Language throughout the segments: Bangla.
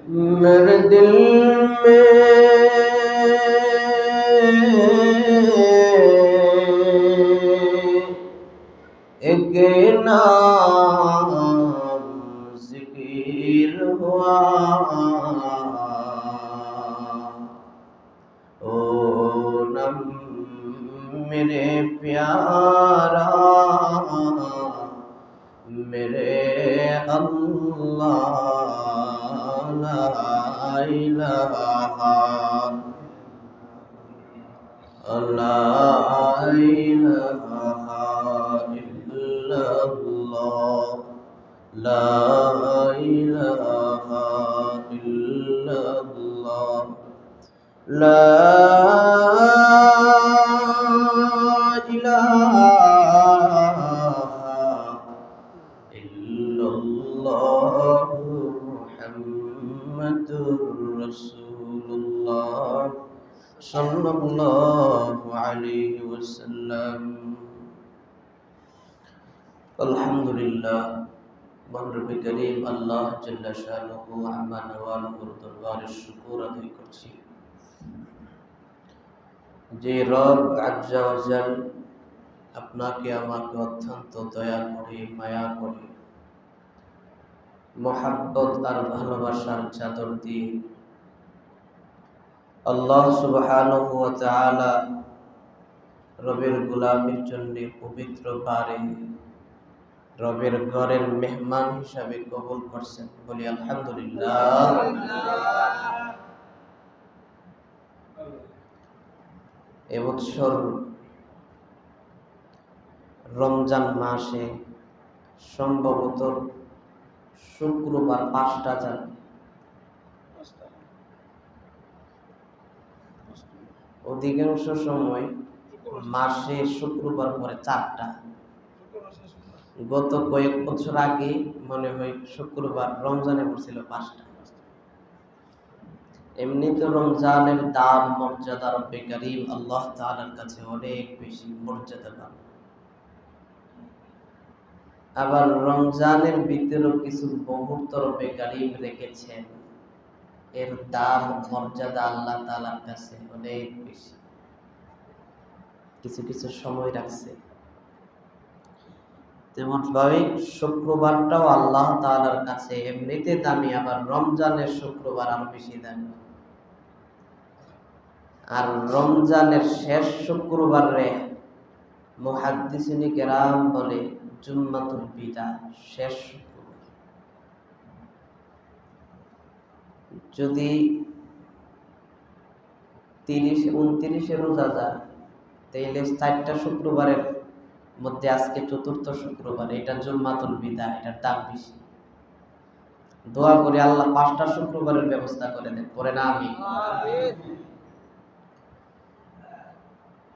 मेरे दिल में एक नाम जिक्र हुआ, ओ नम मेरे प्यारा मेरे अल्लाह, ला इलाहा ला इलाहा इल्लल्लाह, ला इलाहा इल्लल्लाह, ला इलाहा इल्लल्लाह मुहम्मदुर रसूलुल्लाह सल्लल्लाहु अलैहि वसल्लम। আলহামদুলিল্লাহ, মহানরব করিম আল্লাহ জাল্লা শানুহু আম্মা নওয়ালুর দরবারে শুকর আদায় করছি, যে রব আজ্জা ওয়াজাল আপনাকে আমাকে অত্যন্ত দয়া করে মায়া করে মহাব্বত আর ভালোবাসার চাদর দিয়ে আল্লাহ সুবহানাহু ওয়া তাআলা রবের গোলামের জন্য পবিত্র পারে রবের ঘরের মেহমান হিসাবে কবুল করছেন, বলি আলহামদুলিল্লাহ। এবছর রমজান মাসে সম্ভবত শুক্রবার 5টা যাবে, অধিকাংশ সময় মাসে শুক্রবার পরে 4টা। গত কয়েক বছর আগে মনে হয় শুক্রবার রমজানে পড়ছিল 5টা। এমনি তো রমজানের দাম মর্যাদা রব্বে কারীম আল্লাহ তাআলার কাছে অনেক বেশি মর্যাদাবান। আবার রমজানের ভিতরেও কিছু মুহূর্ত রব্বে কারীম রেখেছেন, এর দাম মর্যাদা আল্লাহ তাআলার কাছে অনেক বেশি। কিছু কিছু সময় রাখছে, তেমন ভাবে শুক্রবারটাও আল্লাহ তাআলার কাছে এমনিতে দামি, আবার রমজানের শুক্রবার আরো বেশি দামি। আর রমজানের শেষ শুক্রবারে মুহাদ্দিসিনে কেরাম বলে জুম্মাতুল বিদা, শেষ শুক্রবার। যদি 30-29 রোজা যায়, তাইলে 4টা শুক্রবারের মধ্যে আজকে 4র্থ শুক্রবার, এটা জুম্মাতুল বিদা, এটার দাম বেশি। দোয়া করে আল্লাহ 5টা শুক্রবারের ব্যবস্থা করে দেন, পরে না আমি।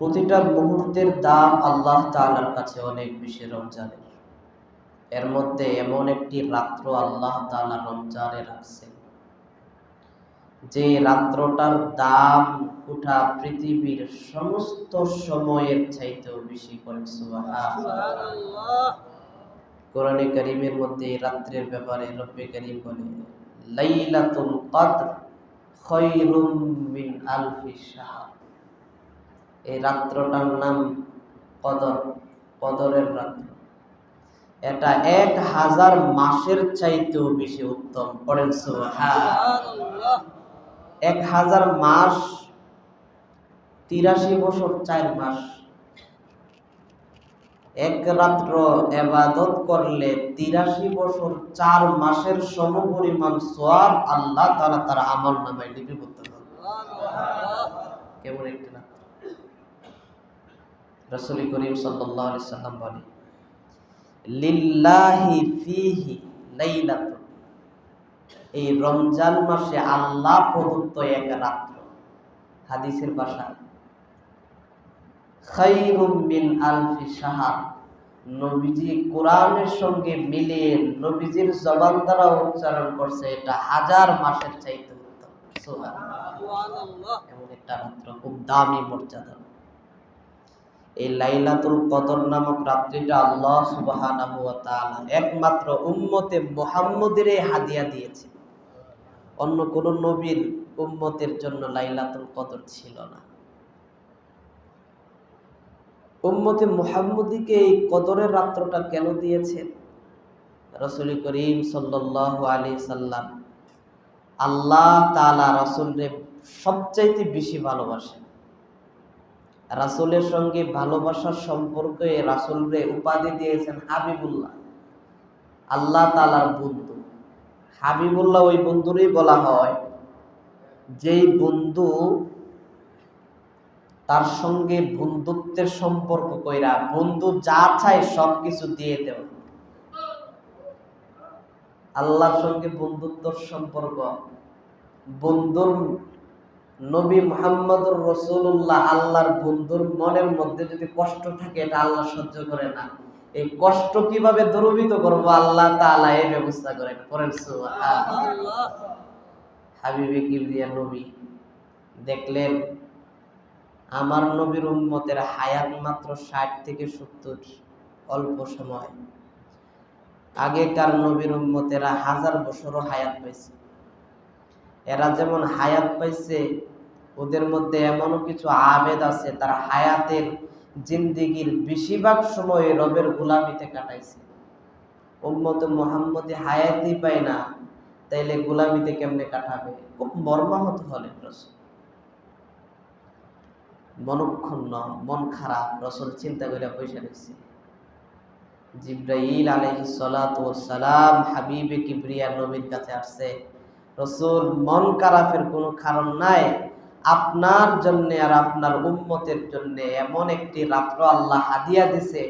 প্রতিটা মুহূর্তের দাম আল্লাহ তাআলার কাছে অনেক বেশি রমজানের। এর মধ্যে এমন একটি রাত্র আল্লাহ তাআলা রমজানে রাখছেন, যে রাত্রটার দাম গোটা পৃথিবীর সমস্ত সময়ের চাইতেও বেশি। করেন সুবহানাল্লাহ। কোরআনে কারীমের মধ্যে এই রাত্রের ব্যাপারে রব্বে কারীম বলে লাইলাতুল কদর খায়রুম মিন আলফি শাহর। এই রাত্রটার নাম কদর, কদরের রাত্র। এটা 1000 মাসের চাইতেও বেশি উত্তম। পড়েন সুবহানাল্লাহ। 1000 মাস 83 বছর 4 মাস। এক রাত্র ইবাদত করলে 83 বছর 4 মাসের সমপরিমাণ সওয়াব আল্লাহ তাআলা তার আমলনামায় লিপিবদ্ধ করেন। সুবহানাল্লাহ। কেমন একটা রাত্র! রাসূল করিম সাল্লাল্লাহু আলাইহি সাল্লাম বলেন লিল্লাহি ফিহি লাইলাতুন, এই রমজান মাসে আল্লাহ প্রদত্ত এক রাত্র, হাদিসের ভাষা খায়রুম মিন আলফি শাহর। নবীজি কোরআনের সঙ্গে মিলিয়ে নবীজির জবান দ্বারা উচ্চারণ করছে, এটা 1000 মাসের চাইতে উত্তম। সুবহানাল্লাহ। এমন একটা রাত্র, খুব দামি মর্যাদা। এই লাইলাতুল কদর নামক রাত্রিটা আল্লাহ সুবহানাহু ওয়া তাআলা একমাত্র উম্মতে মুহাম্মদের হাদিয়া দিয়েছে। অন্য কোন নবীর উম্মতের জন্য লাইলাতুল কদর ছিল না। উম্মতে মুহাম্মদীকে এই কদরের রাত্রটা কেন দিয়েছেন? রাসূল করিম সাল্লাল্লাহু আলাইহি সাল্লাম আল্লাহ তাআলা রাসূলকে সবচাইতে বেশি ভালোবাসেন। রাসূলের সঙ্গে ভালোবাসার সম্পর্কে রাসূলকে উপাধি দিয়েছেন হাবিবুল্লাহ, আল্লাহ তাআলার বন্ধু। হাবিবুল্লাহ ওই বন্ধুরই বলা হয় যেই বন্ধু তার সঙ্গে বন্ধুত্বের সম্পর্ক কইরা বন্ধু যা চায় সবকিছু দিয়ে দেয়। আল্লাহর সঙ্গে বন্ধুত্বর সম্পর্ক, বন্ধুর নবী মুহাম্মদুর রাসূলুল্লাহ আল্লাহর বন্ধুর মনের মধ্যে যদি কষ্ট থাকে এটা আল্লাহ সহ্য করে না। এই কষ্ট কিভাবে দূরীভূত করব আল্লাহ তাআলা এই ব্যবস্থা করেন। পড়েন সুবহানাল্লাহ। হাবিবে কিবরিয়া নবী দেখলেন আমার নবীর উম্মতের হায়াত মাত্র 60 থেকে 70, অল্প সময়। আগেকার নবীর উম্মতেরা 1000 বছরও হায়াত পাইছে। এরা যেমন হায়াত পাইছে, ওদের মধ্যে এমনও কিছু আবেদ আছে তার হায়াতের জিন্দেগির বেশিরভাগ সময় রবের গোলামিতে কাটাইছে। উম্মতে মুহাম্মদী হায়াতই পায় না, তাইলে গোলামিতে কেমনে কাটাবে? খুব মর্মাহত হলেন রাসূল। মনক্ষুণ্ণ, মন খারাপ। রাসূল চিন্তা করে বসে রয়েছে। জিবরাইল আলাইহিস সালাতু ওয়াস সালাম হাবিবে কিবরিয়া নবীর কাছে আসছে। রাসূল, মন খারাপের কোনো কারণ নাই। আপনার জন্য আর আপনার উম্মতের জন্য এমন একটি রাত্র আল্লাহ হাদিয়া দিছে,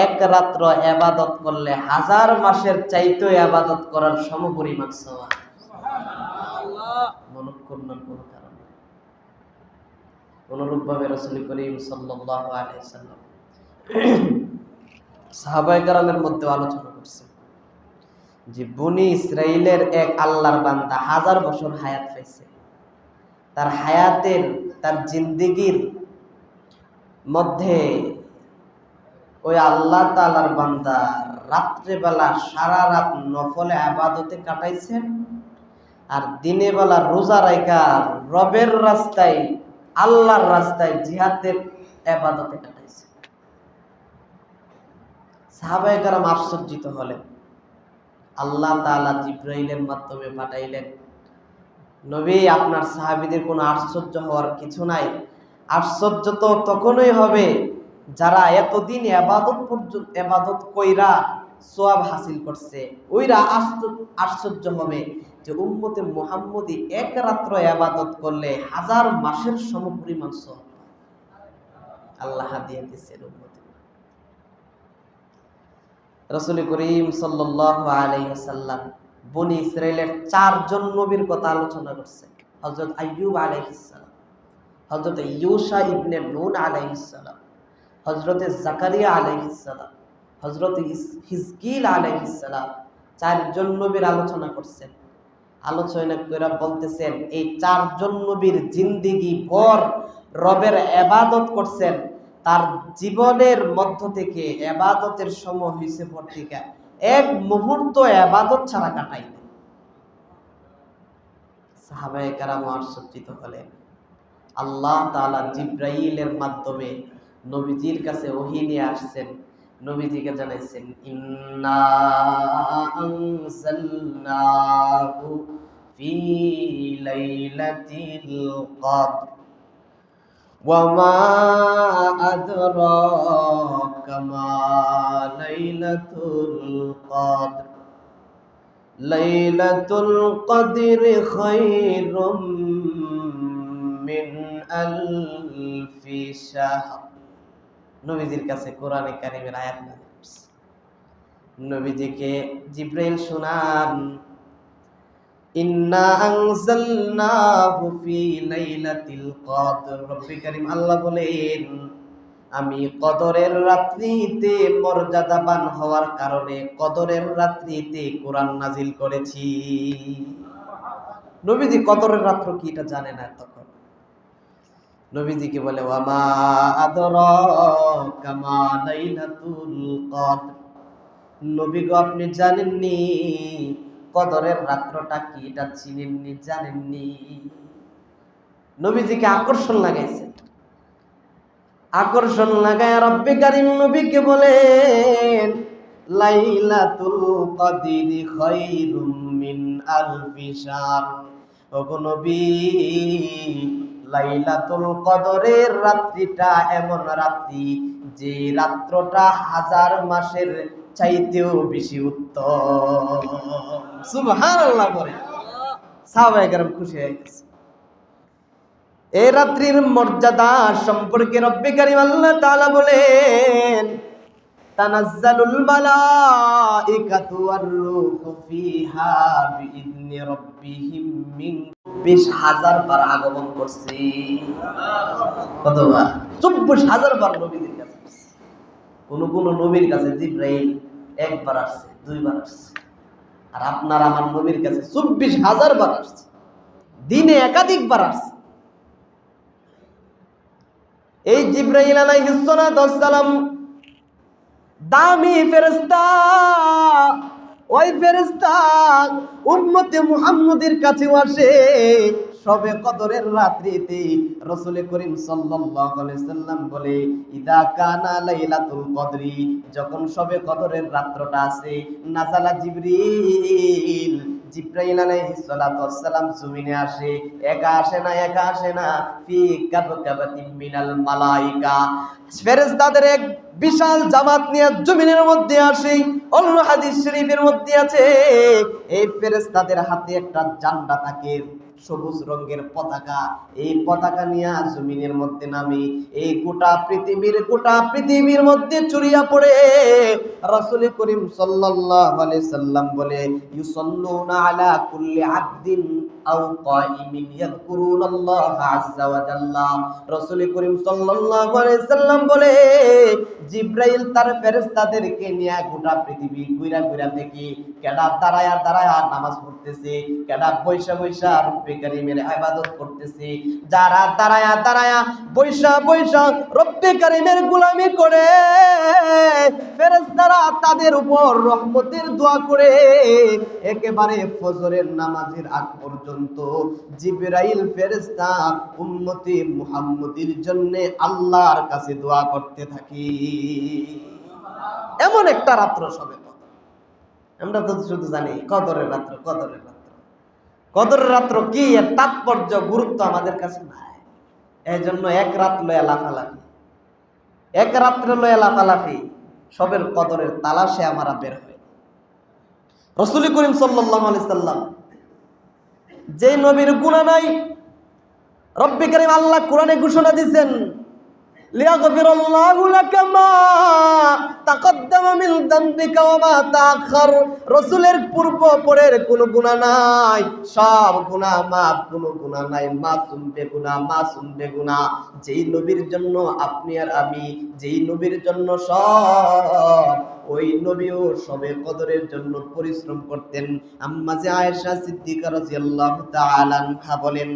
এক রাত্র ইবাদত করলে 1000 মাসের চাইতেও ইবাদত করার সমপরিমাণ সওয়াব। সুবহানাল্লাহ। মনক্ষুণ্ণর কোনো কারণ নাই। অনুরূপভাবে রাসূল করিম সাল্লাল্লাহু আলাইহি ওয়াসাল্লাম সাহাবায়ে কেরামের মধ্যে আলোচনা করছেন যে বনি ইসরাইলের এক আল্লাহর বান্দা 1000 বছর হায়াত পাইছে। তার হায়াতের, তার জিন্দেগির মধ্যে ওই আল্লাহ তাআলার বান্দা রাত্রে বেলা সারা রাত নফলে ইবাদতে কাটাইছেন, আর দিনে বেলা রোজা রাখা রবের রাস্তায়, আল্লাহর রাস্তায় জিহাদের ইবাদতে কাটাইছে। সাহাবায়ে কেরাম আশ্চর্যিত হলেন। আল্লাহ তাআলা জিবরাইলের মাধ্যমে পাঠাইলেন, নবী আপনার সাহাবীদের কোনো আশ্চর্য হওয়ার কিছু নাই। আশ্চর্য তো তখনই হবে যারা এতদিন ইবাদত কইরা সওয়াব হাসিল করছে, ওইরা আশ্চর্য হবে যে উম্মতে মুহাম্মদী এক রাত্র ইবাদত করলে 1000 মাসের সমপরিমাণ সওয়াব আল্লাহ হাদিয়া দিয়েছেন উম্মতে। রাসূল করিম সাল্লাল্লাহু আলাইহি ওয়াসাল্লাম বনি ইসরাইলের 4 জন নবীর কথা আলোচনা করছেন। হযরত আইয়ুব আলাইহিস সালাম, হযরত ইউসা ইবনে নুন আলাইহিস সালাম, হযরত জাকারিয়া আলাইহিস সালাম, হযরত হিজকিল আলাইহিস সালাম, 4 জন নবীর আলোচনা করছেন। আলোচনা করে বলতেছেন এই 4 জন নবীর জিন্দেগি ভর রবের ইবাদত করছেন। তার জীবনের মধ্য থেকে ইবাদতের সময় হইছে পড়তিকা এক মুহূর্ত ইবাদত ছাড়া কাটাই না। সাহাবায়ে কেরাম আশ্চর্যিত হলেন। আল্লাহ তাআলা জিবরাইলের মাধ্যমে নবীজির কাছে ওহী নিয়ে আসছেন। নবীজিকে জানাইছেন ইন্না আনজালনাহু ফি লাইলাতিল কদর ওয়া মা আদরাকা মা লাইলাতুল কদর লাইলাতুল কদরি খায়রুম মিন আলফি শাহর। নবীজির কাছে কোরআনে কারীমের আয়াত নাযিল হচ্ছে। নবীজিকে জিবরাইল শোনান ইন্না আনজালনাহু ফি লাইলাতিল কদর। রব্বি কারীম আল্লাহ বলেন আমি কদরের রাত্রিতে মর্যাদাবান হওয়ার কারণে কদরের রাত্রিতে কোরআন নাজিল করেছি। নবীজি কদরের রাত্র কি এটা জানে না তখন। নবীজিকে বলে ওয়া মা আদরাকা মা লাইলাতুল কদর। নবী গো আপনি জানেননি কদরের রাত্রটা কি এটা চিনেননি, জানেননি? নবীজিকে আকর্ষণ লাগাইছে। আকর্ষণ লাগায় রব্বে কারীম নবীকে বলেন, লাইলাতুল কদরি খায়রুম মিন আলফি শাহর। ওগো নবী, লাইলাতুল কদরের রাত্রিটা এমন রাত্রি যে রাত্রটা 1000 মাসের চাইতেও বেশি উত্তম। সুবহানাল্লাহ বলে সাহাবায়ে কেরাম খুশি হয়ে গেছে। এই রাত্রির মর্যাদা সম্পর্কে রব্বে কারীম আল্লাহ তাআলা বলেন, তানাজ্জালুল মালাইকাতু ওয়ার রূহু ফিহা বিইذনি রাব্বিহিম মিন 24000 বার আগমন করছে। কতবার? 24000 বার নবীদের কাছে। কোন কোন নবীর কাছে জিবরাইল একবার আসছে, দুইবার আসছে, আর আপনার আমার নবীর কাছে 24000 বার আসছে, দিনে একাধিকবার আসছে। এই জিবরাইল আলাইহিস সালাম দামি ফেরেশতা, ওই ফেরেশতা উম্মতে মুহাম্মদের কাছে আসে সবে কদরের রাত্রিতে। রাসূল করিম সাল্লাল্লাহু আলাইহি সাল্লাম বলে, ইদা কানা লাইলাতুল কদরি, যখন সবে কদরের রাত্রটা আছে, নাযালা জিবরিল, জিবরাইল আলাইহিস সালাম জমিনে আসে। একা আসে না, ফি কাবকাবাতিন মিনাল মালাইকা, ফেরেশতাদের এক বিশাল জামাত নিয়ে জমিনের মধ্যে আসে। অন্য হাদিস শরীফের মধ্যে আছে, এই ফেরেশতাদের হাতে একটা ঝান্ডা থাকে, সবুজ রঙের পতাকা। এই পতাকা নিয়ে জমিনের মধ্যে নামে। এই গোটা পৃথিবীর মধ্যে ছড়িয়ে পড়ে। রাসূল করিম সাল্লাল্লাহু আলাইহি সাল্লাম বলে, ইউসাল্লুনা আলা কুল্লি আবদিন আও কাইমিন ইয়াযকুরুনাল্লাহা আযজা ওয়া জাল্লা। রাসূল করিম সাল্লাল্লাহু আলাইহি সাল্লাম বলে, জিবরাইল তার ফেরেশতাদেরকে নিয়ে গোটা পৃথিবী ঘুরা দেখি, কেডা দাঁড়ায়া নামাজ পড়তেছে, কেডা বৈশা রব্বে কারীমের ইবাদত করতেছে। যারা দাঁড়ায়া বৈশা রব্বে কারীমের গোলামি করে, ফেরেশতারা তাদের উপর রহমতের দোয়া করে। একেবারে ফজরের নামাজের আগ পর্যন্ত জিবরাইল ফেরেশতা উম্মতে মুহাম্মদের জন্য আল্লাহর কাছে দোয়া করতে থাকি। এমন একটা রাত্র সবে কদর। আমরা তো শুধু জানি কদরের রাত্র। কদরের রাত্র কি, এর তাৎপর্য গুরুত্ব আমাদের কাছে নাই। এই জন্য এক রাত লয়া লাফালাফি, সবের কদরের তালাশে আমরা বের হই। রাসূল করিম সাল্লাল্লাহু আলাইহি সাল্লাম, যে নবীর গুনাহ নাই, রব্বে কারীম আল্লাহ কোরআনে ঘোষণা দিয়েছেন, লিয়াগফিরাল্লাহু লাকা মা তাকদ্দামা মিন যামবিকা ওয়া মা তাআখার। রাসূলের পূর্ব পরের কোনো গুনাহ নাই, সব গুনাহ মাফ, কোনো গুনাহ নাই, মাসুম বেগুনাহ। যেই নবীর জন্য আপনি আর আমি, যেই নবীর জন্য সব, ওই নবীও সবে কদরের জন্য পরিশ্রম করতেন। আম্মা যে আয়েশা সিদ্দিকা রাদিয়াল্লাহু তাআলা আনহা বলেন,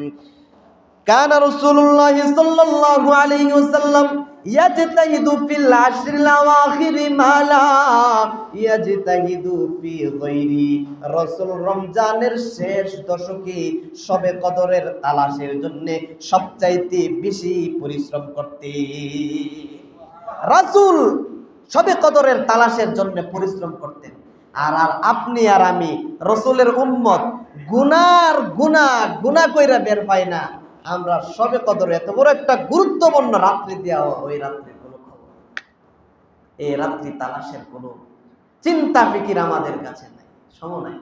কানা রাসূলুল্লাহ সাল্লাল্লাহু আলাইহি ওয়াসাল্লাম ইয়াজতাহিদু ফিল আশরিল আওয়াখিরি মা লা ইয়াজতাহিদু ফি গায়রি। রাসূল রমজানের শেষ দশকে সবে কদরের তালাশের জন্য সবচাইতে বেশি পরিশ্রম করতেন। রাসূল সবে কদরের তালাশের জন্য পরিশ্রম করতেন। আর আপনি আর আমি রাসূলের উম্মত, গুনাহ কইরা বের পাই না। আমরা সবে কদরে এত বড় একটা গুরুত্বপূর্ণ রাত্রি দেওয়া, ওই রাত্রির কোনো খবর, এই রাত্রি তালাশের কোনো চিন্তা ফিকির আমাদের কাছে নাই, সময় নাই।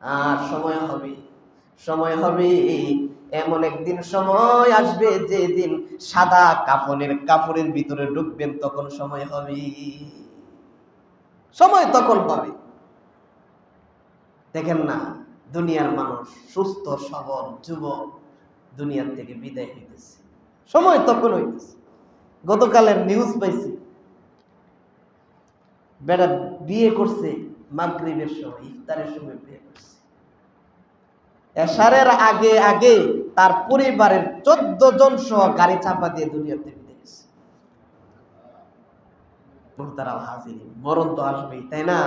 আর সময় হবে এমন একদিন সময় আসবে, যে দিন সাদা কাপড়ের ভিতরে ঢুকবেন, তখন সময় তখন হবে। দেখেন না, দুনিয়ার মানুষ সুস্থ সবল যুবক দুনিয়ার থেকে বিদায় হইতেছে, সময় তখন হইতেছে। গতকালের নিউজ পাইছি, বেটা বিয়ে করছে মাগরিবের সময়, ইফতারের সময় বিয়ে করছে। এশারের আগে তার পরিবারের 14 জন সহ গাড়ি চাপা দিয়ে দুনিয়াতে বিদায় গেছে। মুহতারাম হাজিরিন, মরণ তো আসবেই, তাই না?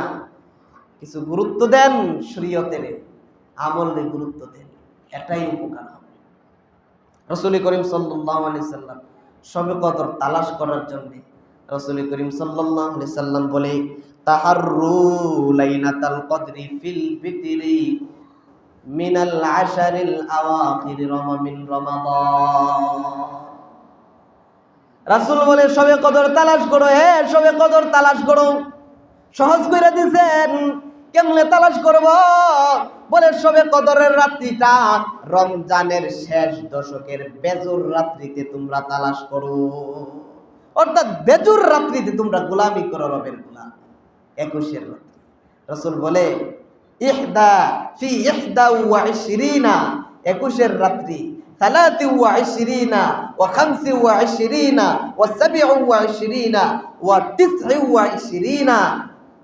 কিছু গুরুত্ব দেন, শরীয়তের আমলে গুরুত্ব দেন, এটাই উপকার হবে। রাসূল করিম সাল্লাল্লাহু আলাইহি সাল্লাম শবে কদর তালাশ করার জন্য রাসূল করিম সাল্লাল্লাহু আলাইহি সাল্লাম বলে, তাহাররু লাইলাতাল কদরি ফিল বিতরি মিনাল আশারিল আওয়াখির মিন রমাদান। রাসূল বলে শবে কদর তালাশ করো, হে শবে কদর তালাশ করো। সহজ করে দিয়েছেন, কেমনে তালাশ করব? বলে শবে কদরের রাত্রিটা রমজানের শেষ দশকের বেজুর রাত্রিতে তোমরা তালাশ করো, অর্থাৎ বেজুর রাত্রিতে তোমরা গোলামি করো, রবের গোলাম। 21 রাত্রি। রাসূল বলে ইহদা ফি ইহদা ওয়া 20, 21 রাত্রি, 23 ওয়া 25 ওয়া 27 ওয়া 29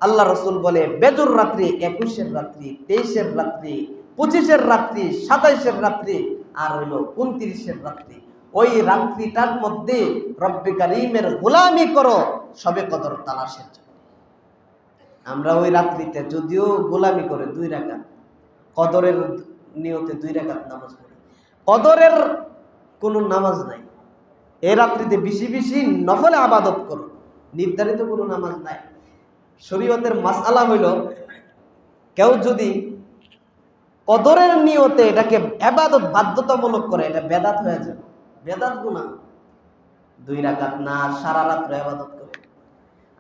আল্লাহ রসুল বলে বেজুর রাত্রি 21 রাত্রি, 23 রাত্রি, 25 রাত্রি, 27 রাত্রি, আর হইল 29 রাত্রি। ওই রাত্রিটার মধ্যে রব্বে কারীমের গোলামি করো শবে কদর তালাশের জন্য। আমরা ওই রাত্রিতে যদিও গোলামি করে 2 রাকাত কদরের নিয়তে 2 রাকাত নামাজ পড়ি, কদরের কোনো নামাজ নাই। এই রাত্রিতে বেশি বেশি নফলে আবাদত করো, নির্ধারিত কোনো নামাজ নাই। শরীয়তের মাসআলা হইল, কেউ যদি কদরের নিয়তে এটাকে ইবাদত বাধ্যতামূলক করে, এটা বেদাত হয়ে যাবে, বেদাত গুনাহ। 2 রাকাত না সারা রাত ইবাদত করে,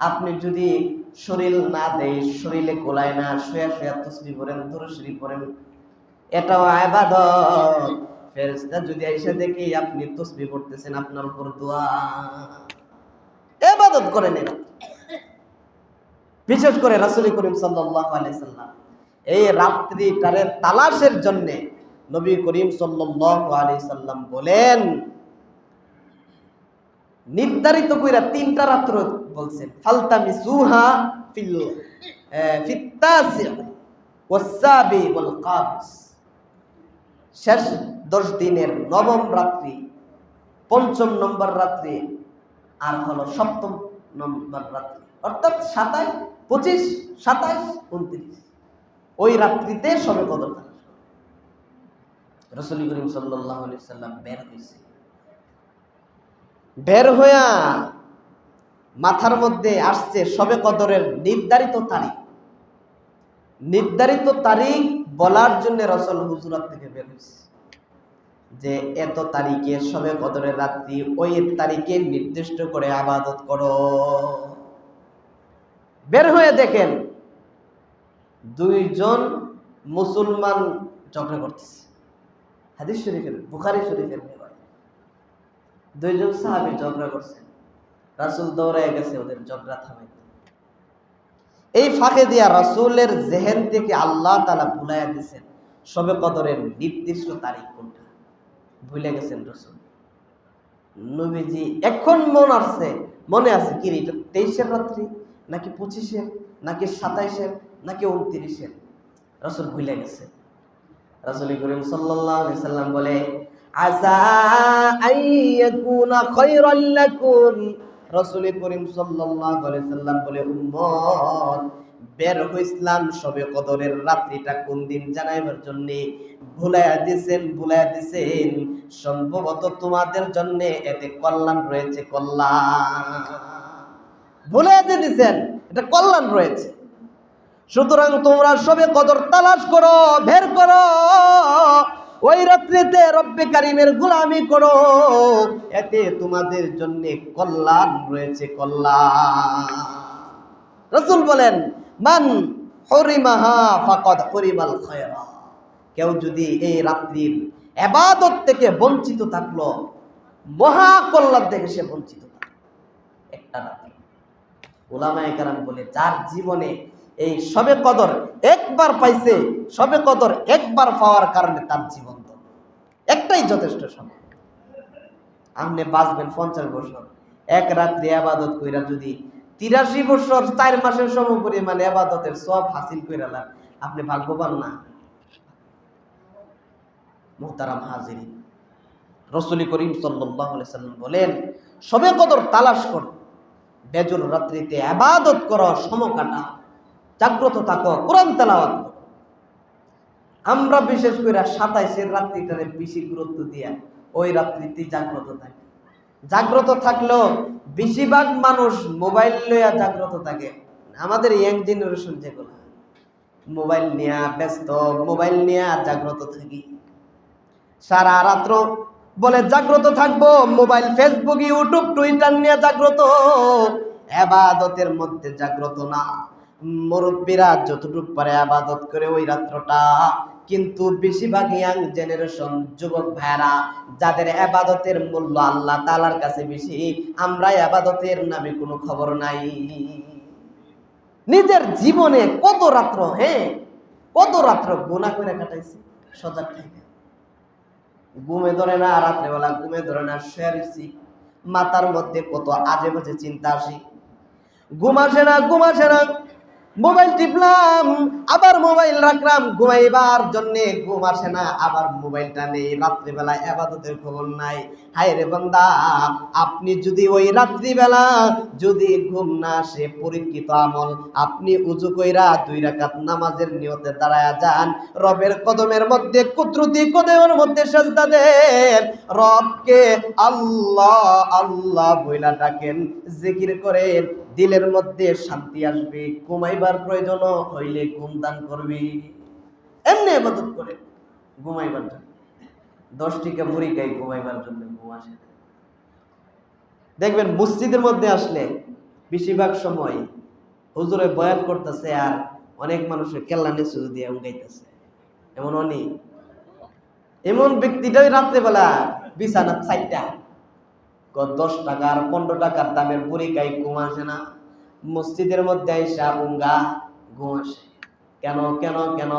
আপনি যদি শরীর না দেয়, শরীরে কোলায় না, শুয়ে শুয়ে তাসবিহ পড়েন, দরুদ শরীফ পড়েন, এটাও ইবাদত। ফেরেশতা যদি এসে দেখে আপনি তাসবিহ পড়তেছেন, আপনার উপর দোয়া, ইবাদত করেন। এটা বিশেষ করে রাসূল করিম সাল্লাল্লাহু আলাইহি সাল্লাম এই রাত্রিটারে তালাশের জন্য নবী করিম সাল্লাল্লাহু আলাইহি সাল্লাম বলেন, নির্ধারিত কইরা 3টা রাত্র বলছেন, ফালতামিসুহা ফিত্তাসি ওয়াস-সাবি ওয়াল কাবিস। শেষ 10 দিনের 9ম রাত্রি, 5ম নম্বর রাত্রি, আর হলো 7ম নম্বর রাত্রি, অর্থাৎ 27, 25, 27, 29 ওই রাত্রিতে শবে কদর তালাশ। রাসূল করিম সাল্লাল্লাহু আলাইহি সাল্লাম বের হইয়া মাথার মধ্যে আসছে শবে কদরের নির্ধারিত তারিখ। নির্ধারিত তারিখ বলার জন্য রাসূল হুজুরাত থেকে বের হইছে যে এত তারিখে শবে কদরের রাত্রি, ওই তারিখে নির্দিষ্ট করে ইবাদত করো। বের হয়ে দেখেন 2 জন মুসলমান ঝগড়া করতেছে। হাদিস শরীফের, বুখারী শরীফের রিওয়ায়াত। 2 জন সাহাবী ঝগড়া করছেন, রাসূল দৌড়ায় গেছে ওদের ঝগড়া থামাইতে। এই ফাঁকে দিয়া রাসূলের জেহেন থেকে আল্লাহ তাআলা ভুলাইয়া দিয়েছেন শবে কদরের নির্দিষ্ট তারিখ কোনটা, ভুলে গেছেন রাসূল। নবীজি এখন মনে আছে কি এটা 23 রাত্রি নাকি 25, নাকি 27, নাকি 29? রাসূল ভুলে গেছে। রাসূল করিম সাল্লাল্লাহু আলাইহি সাল্লাম বলে, আসা আইয়াকুনা খায়রাল লাকুম। রাসূল করিম সাল্লাল্লাহু আলাইহি সাল্লাম বলে, উম্মত বের হইছিলাম শবে কদরের রাত্রিটা কোন দিন জানাইবার জন্য, ভুলাইয়া দিয়েছেন সম্ভবত তোমাদের জন্য এতে কল্যাণ রয়েছে, কল্যাণ ভুলাইয়া দিয়েছেন, এটা কল্যাণ রয়েছে। সুতরাং তোমরা শবে কদর তালাশ করো, বের করো, ওই রাত্রিতে রব্বে কারীমের গোলামি করো, এতে তোমাদের জন্য কল্যাণ রয়েছে, কল্যাণ। রাসূল বলেন, মান হুরিমাহা ফাকাদ হুরিমাল খায়রা। কেউ যদি এই রাত্রির ইবাদত থেকে বঞ্চিত থাকলো, মহা কল্যাণ থেকে সে বঞ্চিত থাকলো। একটা রাত্রি উলামায়ে কেরাম বলে, যার জীবনে এই শবে কদর একবার পাইছে, শবে কদর একবার পাওয়ার কারণে তার জীবন একটাই যথেষ্ট সময়। আপনি বাঁচবেন 50 বছর, এক রাত্রি ইবাদত কইরা যদি 83 বছর 4 মাসের সমপরিমাণ ইবাদতের সওয়াব হাসিল কইরালেন, আপনি ভাগ্যবান না? মুহতারাম হাজিরিন, রাসূল করিম সাল্লাল্লাহু আলাইহি সাল্লাম বলেন, শবে কদর তালাশ করো, বেজুর রাত্রিতে ইবাদত করো, সময় কাটাও। জাগ্রত থাকো, কোরআন তেলাওয়াত করো। আমরা বিশেষ করে 27-এর রাত্রিটারে বেশি গুরুত্ব দিয়া ওই রাত্রিতে জাগ্রত থাকে। জাগ্রত থাকলেও বেশিরভাগ মানুষ মোবাইল লইয়া জাগ্রত থাকে। আমাদের ইয়াং জেনারেশন যেগুলো মোবাইল নিয়ে ব্যস্ত, মোবাইল নিয়ে জাগ্রত থাকি। সারা রাত্র বলে জাগ্রত থাকবো, মোবাইল, ফেসবুক, ইউটিউব, টুইটার নিয়ে জাগ্রত, ইবাদতের মধ্যে জাগ্রত না। মুরব্বীরা যতটুকু পারে ইবাদত করে ওই রাত্রটা, কিন্তু বেশিরভাগ ইয়াং জেনারেশন, যুবক ভাইরা, যাদের ইবাদতের মূল্য আল্লাহ তাআলার কাছে বেশি, আমরা ইবাদতের নামে কোনো খবর নাই। নিজের জীবনে কত রাত্র, কত রাত্র গুনাহ করে কাটাইছি সজাগ থেকে। ঘুমে ধরে না, রাত্রেবেলা ঘুমে ধরে না, শেয়ারছি, মাথার মধ্যে কত আজে বাজে চিন্তা আসি, ঘুম আসে না, মোবাইল টিপলাম, আবার মোবাইল রাখলাম ঘুমাইবার জন্য, ঘুম আসে না, আবার মোবাইলটা নেই, রাত্রিবেলা ইবাদতের খবর নাই। হায় রে বান্দা, আপনি যদি ওই রাত্রিবেলা যদি ঘুম না আসে, পরীক্ষিত আমল, আপনি উযু কইরা 2 রাকাত নামাজের নিয়তে দাঁড়ায়া যান, রবের কদমের মধ্যে, কুদরতি কদমের মধ্যে সিজদা দেন, রবকে আল্লাহ আল্লাহ বইলা ডাকেন, জিকির করেন, দিলের মধ্যে শান্তি আসবে। ঘুমাইবার প্রয়োজন হইলে ঘুম দান করবি, এমনি ইবাদত করে ঘুমাইবার জন্য। 10 টাকা মুড়ি খাই ঘুমাইবার জন্য, ঘুম আসে। দেখবেন মসজিদের মধ্যে আসলে বেশিরভাগ সময় হুজুরে বয়ান করতেছে আর অনেক মানুষের কেল্লানে সুজু দিয়ে উঙ্গাইতেছে। এমন ব্যক্তিটাই রাত্রেবেলা বিছানা 4টা 10 টাকা আর 15 টাকার দামের বুড়ি খাই, ঘুম আসে না। মসজিদের মধ্যে আইসা উঙ্গা, ঘুম আসে। কেন কেন কেন?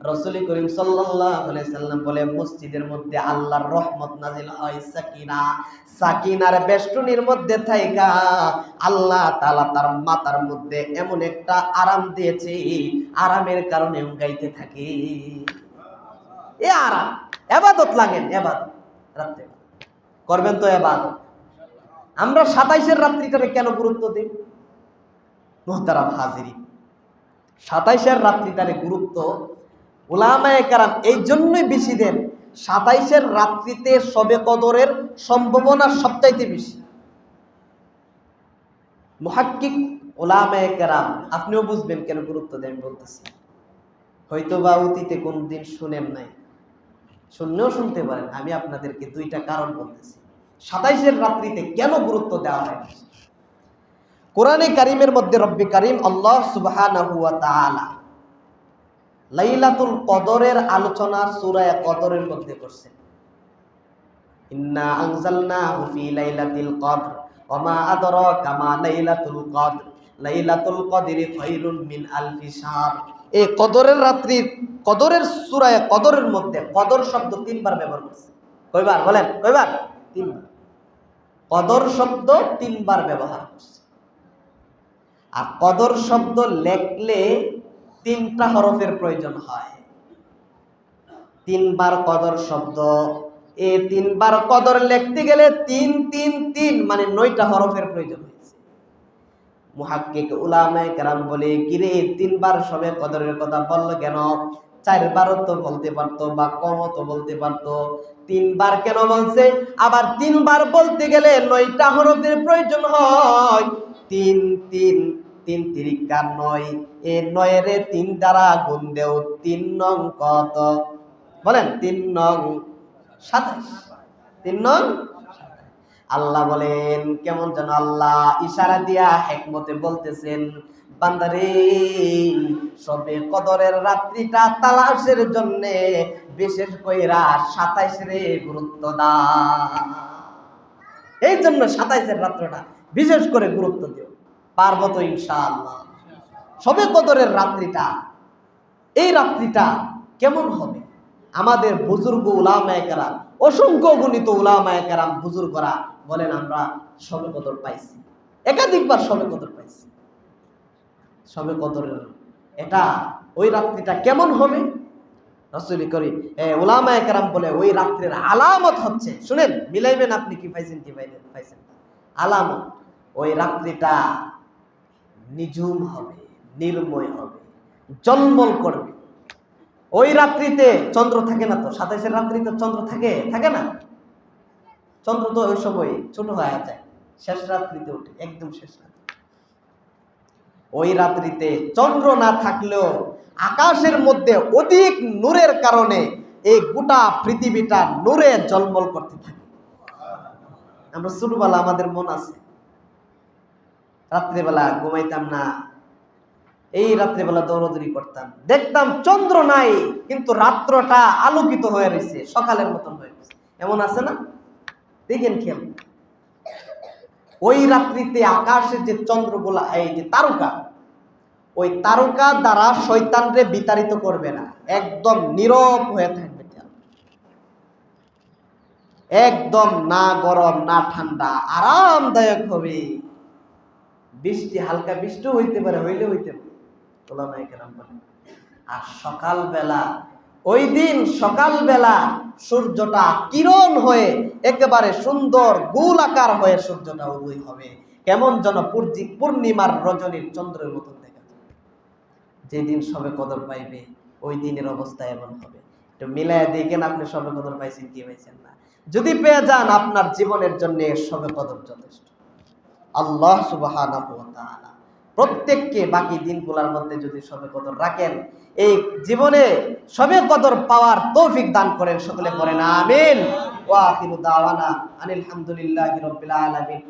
রাসূল করিম সাল্লাল্লাহু আলাইহি সাল্লাম বলে, মসজিদের মধ্যে আল্লাহর রহমত নাজিল হয়, সাকিনা, সাকিনার বেষ্টনীর মধ্যে থাইকা আল্লাহ তাআলা তার মাথার মধ্যে এমন একটা আরাম দিয়েছে, আরামের কারণে উঙ্গাইতে থাকে। এ আরাম, ইবাদত লাগেন, ইবাদত রাতে করবেন তো ইবাদত। আমরা 27-এর রাত্রিটারে কেন গুরুত্ব দিই? মুহতারাম হাজিরিন, 27-এর রাত্রিটারে গুরুত্ব উলামায়ে কেরাম এই জন্যই বেশি দেন। 27-এর রাত্রিতে শবে কদরের সম্ভাবনা সবচাইতে বেশি। মুহাক্কিক উলামায়ে কেরাম, আপনিও বুঝবেন কেন গুরুত্ব দেন বলতেছি। হয়তোবা অতীতে কোনদিন শুনেন নাই, শুনলেও শুনতে পারেন। আমি আপনাদেরকে 2টা কারণ বলতেছি 27-এর রাত্রিতে কেন গুরুত্ব দেওয়া হয়। কোরআনে কারীমের মধ্যে রব্বি কারীম আল্লাহ সুবহানাহু ওয়া তাআলা লাইলাতুল কদরের আলোচনা সূরা কদরের মধ্যে করছেন। ইন্না আনজালনাহু ফি লাইলাতিল কদর ওয়া মা আদরাকা মা লাইলাতুল কদর লাইলাতুল কদরি খায়রুম মিন আলফি শাহর। এই কদরের রাত্রি, কদরের সূরা কদরের মধ্যে কদর শব্দ 3 বার ব্যবহার করছে। কয়বার বলেন? কয়বার? 3 বার। কদর শব্দ 3 বার ব্যবহার করছে। আর কদর শব্দ লেখলে 3টা হরফের প্রয়োজন হয়। 3 বার কদর শব্দ, এই 3 বার কদর লিখতে গেলে 3 3 3 মানে 9টা হরফের প্রয়োজন হয়েছে। মুহাক্কিক উলামায়ে কেরাম বলে, কিরে 3 বার সবে কদরের কথা বলল কেন? 4 বারও তো বলতে পারতো, বা কমও তো বলতে পারতো। 3 বার কেন বলছে? আবার 3 বার বলতে গেলে 9টা হরফের প্রয়োজন হয়। 3 3 3 3 9, এই 9 রে 3 দ্বারা গুণ দেও, 3 নং কত? বলেন 3 নং 27। 3 নং 27। আল্লাহ বলেন, কেমন যেন আল্লাহ ইশারা দিয়া হিকমতে বলতেছেন, বান্দারে সবে কদরের রাত্রিটা তালাশের জন্য বিশেষ কইরা 27 রে গুরুত্ব দাও। এই জন্য 27-এর রাত্রিটা বিশেষ করে গুরুত্ব দিও। পারবো তো ইনশাআল্লাহ। সবে কদরের রাত্রিটা, এই রাত্রিটা কেমন হবে? আমাদের বুজুর্গ উলামায়ে কেরাম, অসংখ্য গণিত উলামায়ে কেরাম, বুজুর্গরা বলেন, আমরা সবে কদর পাইছি, একাধিকবার সবে কদর পাইছি। সবে কদরের এটা, ওই রাত্রিটা কেমন হবে? রাসূল করিম উলামায়ে কেরাম বলে, ওই রাত্রির আলামত হচ্ছে, শুনেন, মিলাইবেন আপনি কি পাইছেন, কি পাইছেন। আলামত, ওই রাত্রিটা নিঝুম হবে, নির্ময় হবে, জলমল করবে। ওই রাত্রিতে চন্দ্র থাকে না, তো 27-এর রাত্রিতে চন্দ্র থাকে থাকে না? চন্দ্র তো ওই সময় ছোট হয়ে যায়, শেষ রাত্রিতে ওঠে, একদম শেষ রাত্রি। ওই রাত্রিতে চন্দ্র না থাকলেও আকাশের মধ্যে অধিক নূরের কারণে এই গোটা পৃথিবীটা নূরে জলমল করতে থাকে। আমরা ছোটবেলা আমাদের মন আছে, রাত্রিবেলা ঘুমাইতাম না, এই রাত্রিবেলা দৌড়দৌড়ি করতাম, দেখতাম চন্দ্র নাই কিন্তু রাত্রটা আলোকিত হয়ে রয়েছে, সকালের মতন হয়ে গেছে। এমন আছে না? দেখেন খেয়াল, ওই রাত্রিতে আকাশের যে চন্দ্রগুলা, এই যে তারকা, ওই তারকা দ্বারা শয়তানরে বিতাড়িত করবে না, একদম নীরব হয়ে থাকবে, একদম না গরম না ঠান্ডা, আরামদায়ক হবে। বৃষ্টি, হালকা বৃষ্টি হইতে পারে, হইলে হইতে পারে, ওলামায়ে কেরাম বলেন। আর সকালবেলা, ওই দিন সকালবেলা সূর্যটা কিরণ হয়ে একেবারে সুন্দর গোল আকার হয়ে সূর্যটা উদয় হবে, কেমন যেন পূর্ণিমার রজনীর চন্দ্রের মতন দেখা যাবে। যেদিন সবে কদর পাইবে ওই দিনের অবস্থা এমন হবে। একটু মিলায় দেখেন আপনি সবে কদর পাইছেন কি পাইছেন না। যদি পেয়ে যান, আপনার জীবনের জন্য সবে কদর যথেষ্ট। আল্লাহ সুবহানাহু ওয়া তাআলা প্রত্যেককে বাকি দিনগুলোর মধ্যে যদি সবে কদর রাখেন, এই জীবনে সবে কদর পাওয়ার তৌফিক দান করেন। সকলে পড়েন আমিন। ওয়া আখিরু দাওয়ানা আনিল হামদুলিল্লাহি রাব্বিল আলামিন।